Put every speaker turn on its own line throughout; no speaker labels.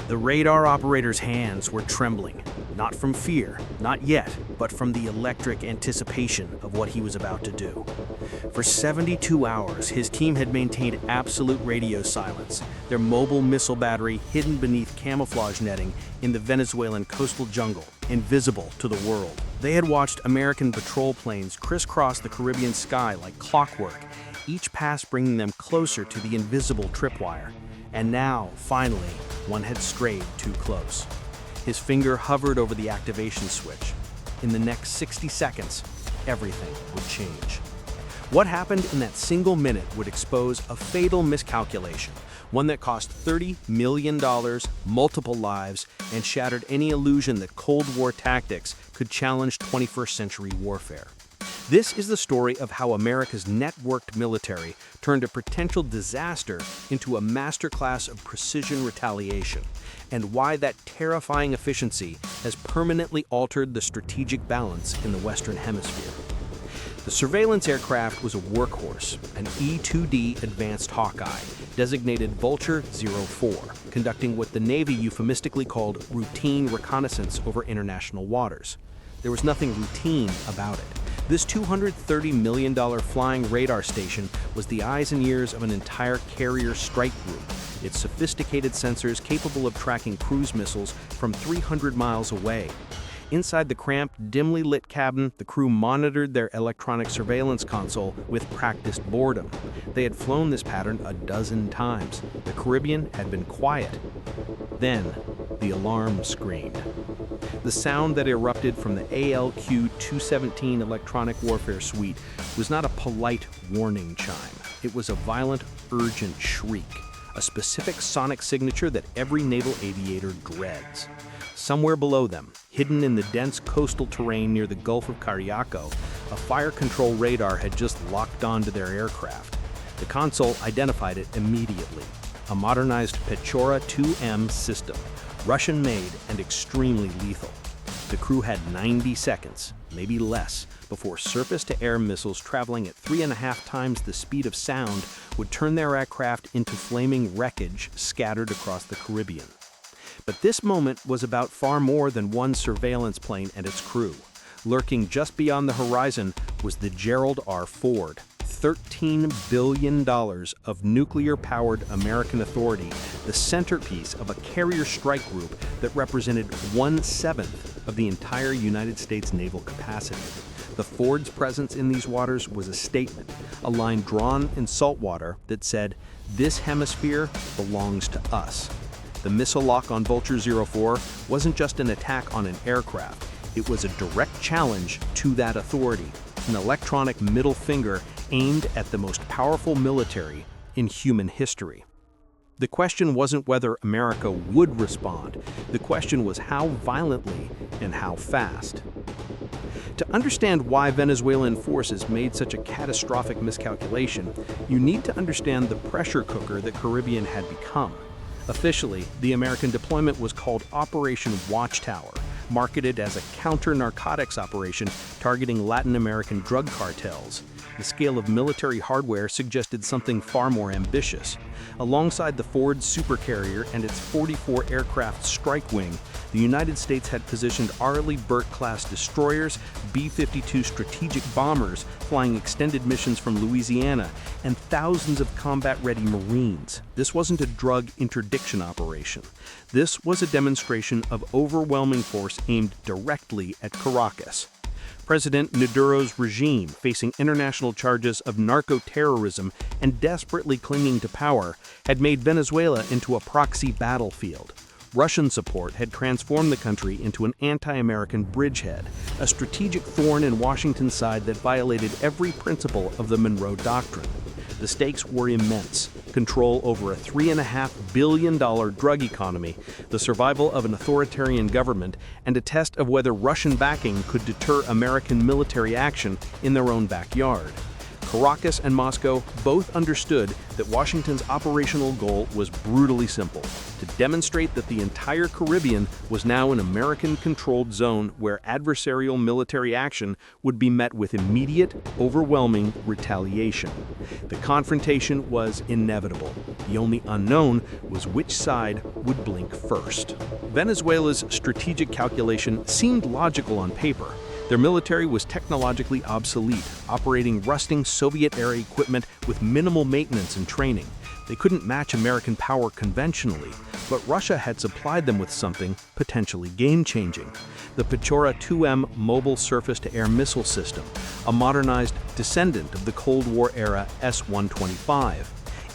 The radar operator's hands were trembling, not from fear, not yet, but from the electric anticipation of what he was about to do. For 72 hours, his team had maintained absolute radio silence, their mobile missile battery hidden beneath camouflage netting in the Venezuelan coastal jungle, invisible to the world. They had watched American patrol planes crisscross the Caribbean sky like clockwork, each pass bringing them closer to the invisible tripwire. And now, finally, one had strayed too close. His finger hovered over the activation switch. In the next 60 seconds, everything would change. What happened in that single minute would expose a fatal miscalculation, one that cost $30 million, multiple lives, and shattered any illusion that Cold War tactics could challenge 21st century warfare. This is the story of how America's networked military turned a potential disaster into a masterclass of precision retaliation, and why that terrifying efficiency has permanently altered the strategic balance in the Western Hemisphere. The surveillance aircraft was a workhorse, an E-2D advanced Hawkeye, designated Vulture 04, conducting what the Navy euphemistically called routine reconnaissance over international waters. There was nothing routine about it. This $230 million flying radar station was the eyes and ears of an entire carrier strike group, its sophisticated sensors capable of tracking cruise missiles from 300 miles away. Inside the cramped, dimly lit cabin, the crew monitored their electronic surveillance console with practiced boredom. They had flown this pattern a dozen times. The Caribbean had been quiet. Then, the alarm screamed. The sound that erupted from the ALQ-217 electronic warfare suite was not a polite warning chime. It was a violent, urgent shriek, a specific sonic signature that every naval aviator dreads. Somewhere below them, hidden in the dense coastal terrain near the Gulf of Cariaco, a fire control radar had just locked onto their aircraft. The console identified it immediately. A modernized Pechora 2M system, Russian-made and extremely lethal. The crew had 90 seconds, maybe less, before surface-to-air missiles traveling at 3.5 times the speed of sound would turn their aircraft into flaming wreckage scattered across the Caribbean. But this moment was about far more than one surveillance plane and its crew. Lurking just beyond the horizon was the Gerald R. Ford, $13 billion of nuclear-powered American authority, the centerpiece of a carrier strike group that represented 1/7 of the entire United States naval capacity. The Ford's presence in these waters was a statement, a line drawn in salt water that said, "This hemisphere belongs to us." The missile lock on Vulture 04 wasn't just an attack on an aircraft. It was a direct challenge to that authority, an electronic middle finger aimed at the most powerful military in human history. The question wasn't whether America would respond. The question was how violently and how fast. To understand why Venezuelan forces made such a catastrophic miscalculation, you need to understand the pressure cooker the Caribbean had become. Officially, the American deployment was called Operation Watchtower, marketed as a counter-narcotics operation targeting Latin American drug cartels. The scale of military hardware suggested something far more ambitious. Alongside the Ford supercarrier and its 44 aircraft strike wing, the United States had positioned Arleigh Burke-class destroyers, B-52 strategic bombers flying extended missions from Louisiana, and thousands of combat-ready Marines. This wasn't a drug interdiction operation. This was a demonstration of overwhelming force aimed directly at Caracas. President Maduro's regime, facing international charges of narco-terrorism and desperately clinging to power, had made Venezuela into a proxy battlefield. Russian support had transformed the country into an anti-American bridgehead, a strategic thorn in Washington's side that violated every principle of the Monroe Doctrine. The stakes were immense: control over a $3.5 billion drug economy, the survival of an authoritarian government, and a test of whether Russian backing could deter American military action in their own backyard. Caracas and Moscow both understood that Washington's operational goal was brutally simple: to demonstrate that the entire Caribbean was now an American-controlled zone where adversarial military action would be met with immediate, overwhelming retaliation. The confrontation was inevitable. The only unknown was which side would blink first. Venezuela's strategic calculation seemed logical on paper. Their military was technologically obsolete, operating rusting Soviet-era equipment with minimal maintenance and training. They couldn't match American power conventionally, but Russia had supplied them with something potentially game-changing: the Pechora 2M mobile surface-to-air missile system, a modernized descendant of the Cold War-era S-125.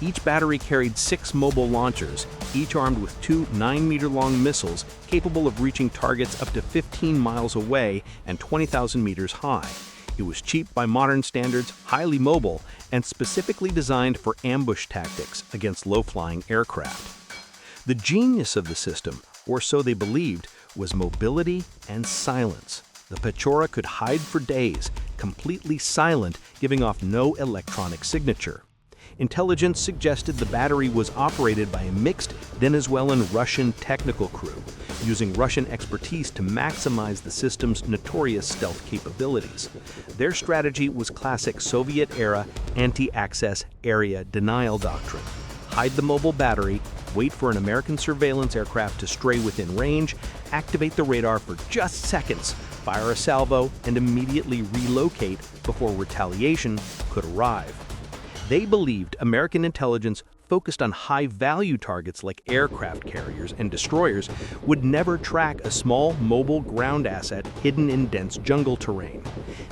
Each battery carried 6 mobile launchers, each armed with 2 9-meter-long missiles capable of reaching targets up to 15 miles away and 20,000 meters high. It was cheap by modern standards, highly mobile, and specifically designed for ambush tactics against low-flying aircraft. The genius of the system, or so they believed, was mobility and silence. The Pechora could hide for days, completely silent, giving off no electronic signature. Intelligence suggested the battery was operated by a mixed Venezuelan-Russian technical crew, using Russian expertise to maximize the system's notorious stealth capabilities. Their strategy was classic Soviet-era anti-access area denial doctrine: hide the mobile battery, wait for an American surveillance aircraft to stray within range, activate the radar for just seconds, fire a salvo, and immediately relocate before retaliation could arrive. They believed American intelligence focused on high-value targets like aircraft carriers and destroyers would never track a small mobile ground asset hidden in dense jungle terrain.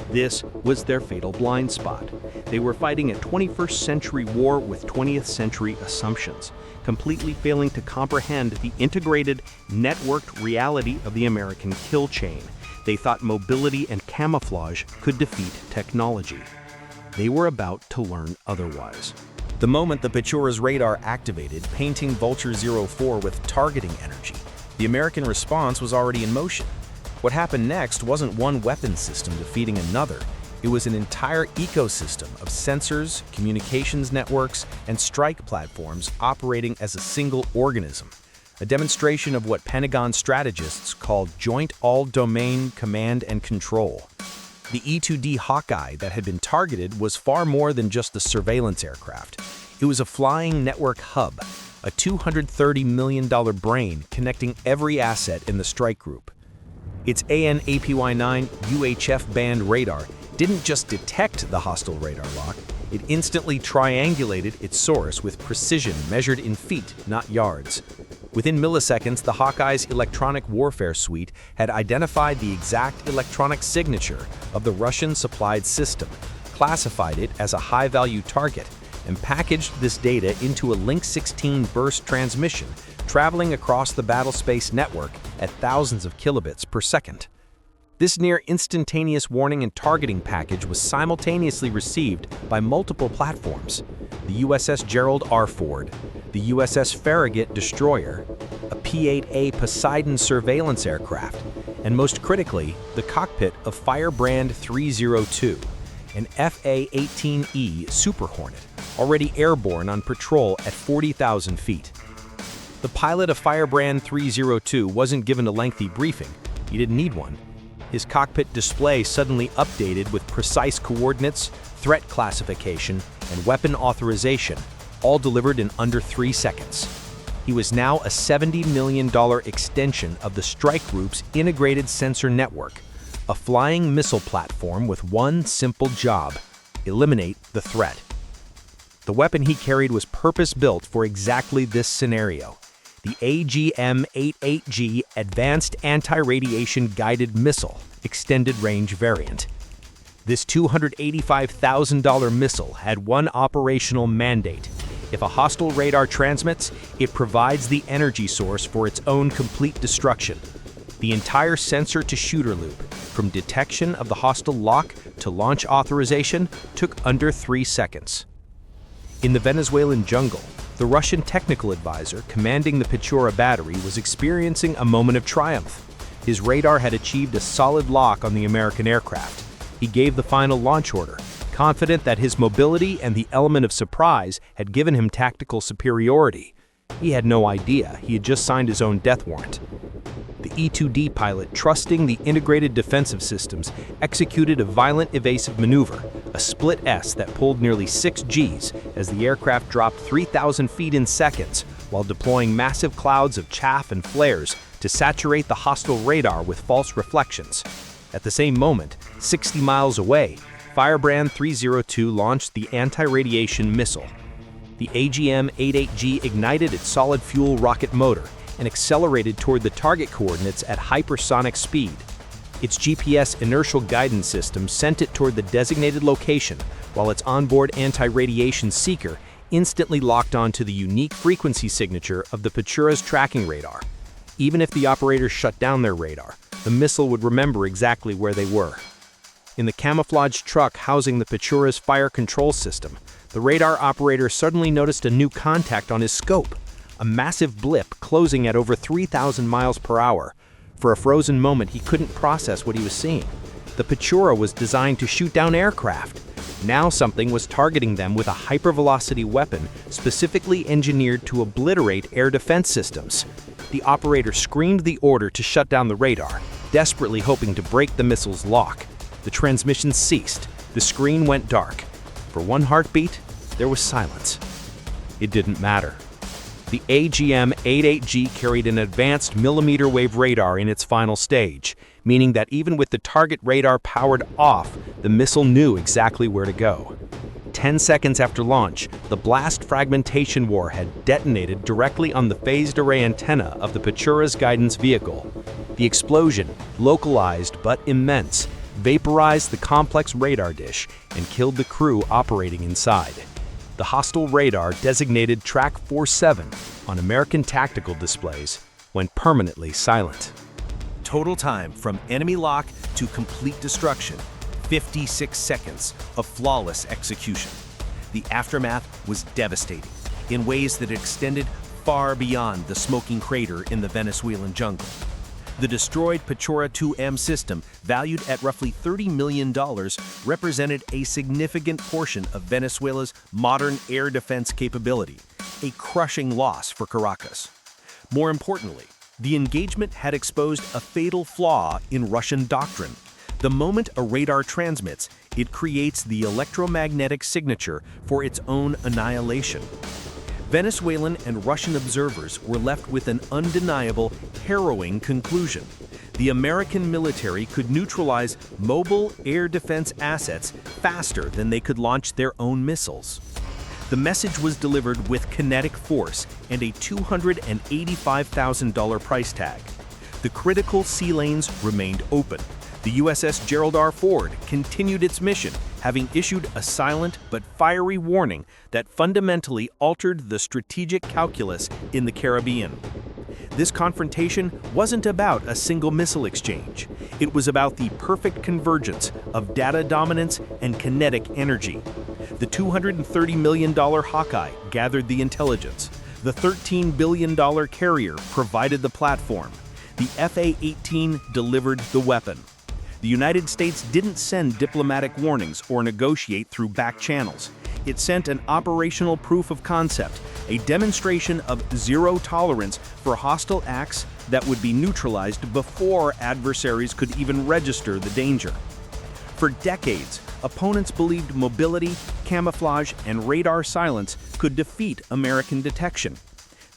This was their fatal blind spot. They were fighting a 21st century war with 20th century assumptions, completely failing to comprehend the integrated, networked reality of the American kill chain. They thought mobility and camouflage could defeat technology. They were about to learn otherwise.
The moment the Pechora's radar activated, painting Vulture 04 with targeting energy, the American response was already in motion. What happened next wasn't one weapon system defeating another. It was an entire ecosystem of sensors, communications networks, and strike platforms operating as a single organism. A demonstration of what Pentagon strategists called Joint All-Domain Command and Control. The E-2D Hawkeye that had been targeted was far more than just a surveillance aircraft. It was a flying network hub, a $230 million brain connecting every asset in the strike group. Its AN/APY-9 UHF band radar didn't just detect the hostile radar lock, it instantly triangulated its source with precision measured in feet, not yards. Within milliseconds, the Hawkeye's electronic warfare suite had identified the exact electronic signature of the Russian-supplied system, classified it as a high-value target, and packaged this data into a Link 16 burst transmission traveling across the battlespace network at thousands of kilobits per second. This near-instantaneous warning and targeting package was simultaneously received by multiple platforms: the USS Gerald R. Ford, the USS Farragut destroyer, a P-8A Poseidon surveillance aircraft, and most critically, the cockpit of Firebrand 302, an FA-18E Super Hornet, already airborne on patrol at 40,000 feet. The pilot of Firebrand 302 wasn't given a lengthy briefing. He didn't need one. His cockpit display suddenly updated with precise coordinates, threat classification, and weapon authorization, all delivered in under 3 seconds. He was now a $70 million extension of the strike group's integrated sensor network, a flying missile platform with one simple job: eliminate the threat. The weapon he carried was purpose-built for exactly this scenario: the AGM-88G Advanced Anti-Radiation Guided Missile, Extended Range Variant. This $285,000 missile had one operational mandate: if a hostile radar transmits, it provides the energy source for its own complete destruction. The entire sensor-to-shooter loop, from detection of the hostile lock to launch authorization, took under 3 seconds. In the Venezuelan jungle, the Russian technical advisor commanding the Pechora battery was experiencing a moment of triumph. His radar had achieved a solid lock on the American aircraft. He gave the final launch order, confident that his mobility and the element of surprise had given him tactical superiority. He had no idea he had just signed his own death warrant. The E-2D pilot, trusting the integrated defensive systems, executed a violent evasive maneuver, a split S that pulled nearly 6 Gs as the aircraft dropped 3,000 feet in seconds while deploying massive clouds of chaff and flares to saturate the hostile radar with false reflections. At the same moment, 60 miles away, Firebrand 302 launched the anti-radiation missile. The AGM-88G ignited its solid-fuel rocket motor and accelerated toward the target coordinates at hypersonic speed. Its GPS inertial guidance system sent it toward the designated location, while its onboard anti-radiation seeker instantly locked onto the unique frequency signature of the Petura's tracking radar. Even if the operators shut down their radar, the missile would remember exactly where they were. In the camouflaged truck housing the Petura's fire control system, the radar operator suddenly noticed a new contact on his scope, a massive blip closing at over 3,000 miles per hour. For a frozen moment, he couldn't process what he was seeing. The Petura was designed to shoot down aircraft. Now something was targeting them with a hypervelocity weapon specifically engineered to obliterate air defense systems. The operator screamed the order to shut down the radar, desperately hoping to break the missile's lock. The transmission ceased. The screen went dark. For one heartbeat, there was silence. It didn't matter. The AGM-88G carried an advanced millimeter wave radar in its final stage, meaning that even with the target radar powered off, the missile knew exactly where to go. 10 seconds after launch, the blast fragmentation warhead detonated directly on the phased array antenna of the Petura's guidance vehicle. The explosion, localized but immense, vaporized the complex radar dish and killed the crew operating inside. The hostile radar, designated Track 47 on American tactical displays, went permanently silent.
Total time from enemy lock to complete destruction, 56 seconds of flawless execution. The aftermath was devastating in ways that extended far beyond the smoking crater in the Venezuelan jungle. The destroyed Petura 2M system, valued at roughly $30 million, represented a significant portion of Venezuela's modern air defense capability, a crushing loss for Caracas. More importantly, the engagement had exposed a fatal flaw in Russian doctrine. The moment a radar transmits, it creates the electromagnetic signature for its own annihilation. Venezuelan and Russian observers were left with an undeniable, harrowing conclusion. The American military could neutralize mobile air defense assets faster than they could launch their own missiles. The message was delivered with kinetic force and a $285,000 price tag. The critical sea lanes remained open. The USS Gerald R. Ford continued its mission, having issued a silent but fiery warning that fundamentally altered the strategic calculus in the Caribbean. This confrontation wasn't about a single missile exchange. It was about the perfect convergence of data dominance and kinetic energy. The $230 million Hawkeye gathered the intelligence. The $13 billion carrier provided the platform. The F-A-18 delivered the weapon. The United States didn't send diplomatic warnings or negotiate through back channels. It sent an operational proof of concept, a demonstration of zero tolerance for hostile acts that would be neutralized before adversaries could even register the danger. For decades, opponents believed mobility, camouflage, and radar silence could defeat American detection.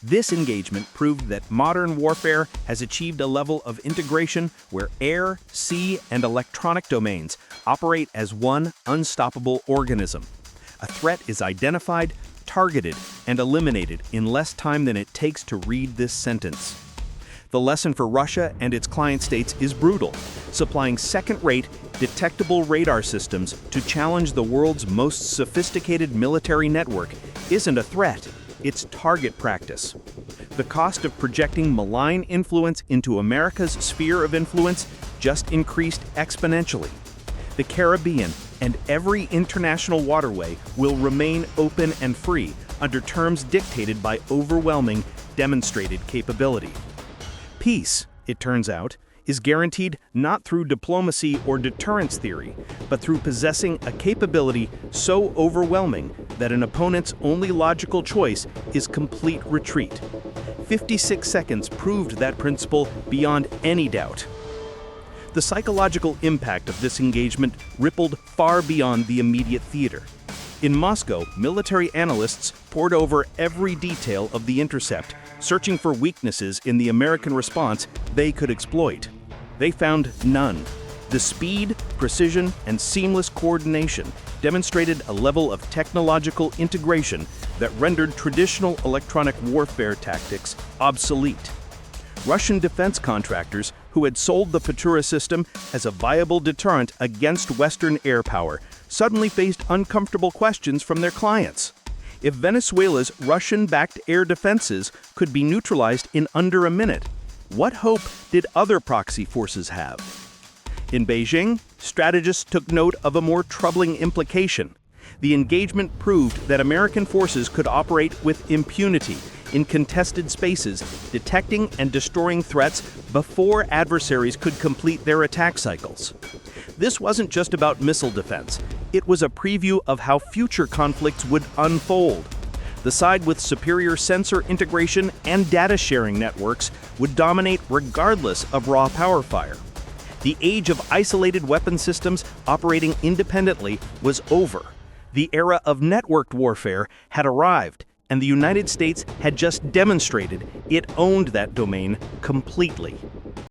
This engagement proved that modern warfare has achieved a level of integration where air, sea, and electronic domains operate as one unstoppable organism. A threat is identified, targeted, and eliminated in less time than it takes to read this sentence. The lesson for Russia and its client states is brutal. Supplying second-rate, detectable radar systems to challenge the world's most sophisticated military network isn't a threat. It's target practice. The cost of projecting malign influence into America's sphere of influence just increased exponentially. The Caribbean and every international waterway will remain open and free under terms dictated by overwhelming, demonstrated capability. Peace, it turns out, is guaranteed not through diplomacy or deterrence theory, but through possessing a capability so overwhelming that an opponent's only logical choice is complete retreat. 56 seconds proved that principle beyond any doubt. The psychological impact of this engagement rippled far beyond the immediate theater. In Moscow, military analysts pored over every detail of the intercept, searching for weaknesses in the American response they could exploit. They found none. The speed, precision, and seamless coordination demonstrated a level of technological integration that rendered traditional electronic warfare tactics obsolete. Russian defense contractors who had sold the Patura system as a viable deterrent against Western air power suddenly faced uncomfortable questions from their clients. If Venezuela's Russian-backed air defenses could be neutralized in under a minute, what hope did other proxy forces have? In Beijing, strategists took note of a more troubling implication. The engagement proved that American forces could operate with impunity in contested spaces, detecting and destroying threats before adversaries could complete their attack cycles. This wasn't just about missile defense. It was a preview of how future conflicts would unfold. The side with superior sensor integration and data sharing networks would dominate regardless of raw power fire. The age of isolated weapon systems operating independently was over. The era of networked warfare had arrived, and the United States had just demonstrated it owned that domain completely.